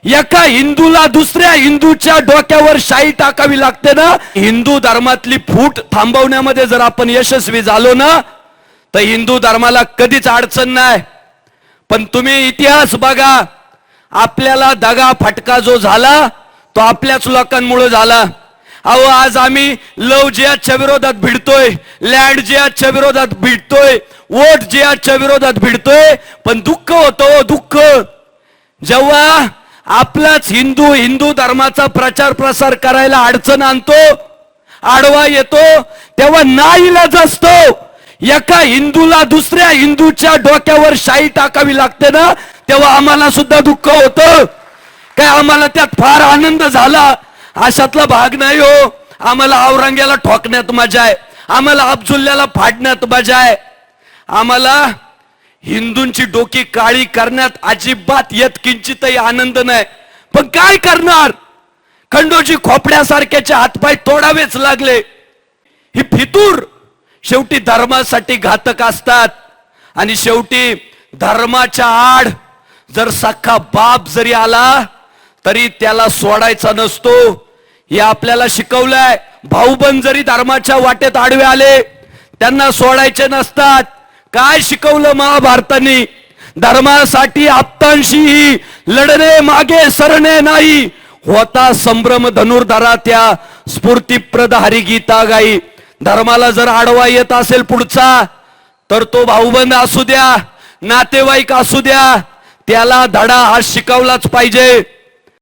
एका हिंदूला दुसऱ्या हिंदूच्या डोक्यावर शाई टाकावी लागते ना. हिंदू धर्मातली फूट थांबवण्यामध्ये जर आपण यशस्वी झालो ना तर हिंदू धर्माला कधीच अडचण नाही. पण तुम्ही इतिहास बघा, आपल्याला दगा फटका जो झाला तो आपल्याच लोकांमुळे झाला. अहो आज आम्ही लव जिहादच्या विरोधात भिडतोय, लँड जिहादच्या विरोधात भिडतोय, वोट जिहादच्या विरोधात भिडतोय, पण दुःख होतं, दुःख जेव्हा आपलाच हिंदू धर्माचा प्रचार प्रसार करायला अडचण आणतो, आडवा येतो, तेव्हा नाईलाज असतो. एका हिंदूला दुसऱ्या हिंदूच्या डोक्यावर शाई टाकावी लागते ना तेव्हा आम्हाला सुद्धा दुःख होतं. काय आम्हाला त्यात फार आनंद झाला अशातला भाग नाही हो. आम्हाला औरंग्याला ठोकण्यात मजा आहे, आम्हाला अब्दुल्ल्याला फाडण्यात मजा आहे, आम्हाला हिंदूंची डोकी काळी करण्यात अजिबात यत्किंचितही आनंद नाही. पण काय करणार, खंडोजी खोपड्यासारख्याचे हातपाय तोडावेच लागले. ही फितूर शेवटी धर्मासाठी घातक असतात. आणि शेवटी धर्माच्या आड जर सख्खा बाप जरी आला तरी त्याला सोडायचा नसतो. हे आपल्याला शिकवलंय. भाऊबंद जरी धर्माच्या वाटेत आडवे आले त्यांना सोडायचे नसतात. काय शिकवलं महाभारताने, धर्मासाठी आप्तांशी लढणे मागे सरणे नाही, होता संभ्रम धनुर्धरा त्या स्फूर्तीप्रद हरिगीता गाई. धर्माला जर आडवा येत असेल पुढचा तर तो भाऊबंद असू द्या, नातेवाईक असू द्या, त्याला धडा हा शिकवलाच पाहिजे.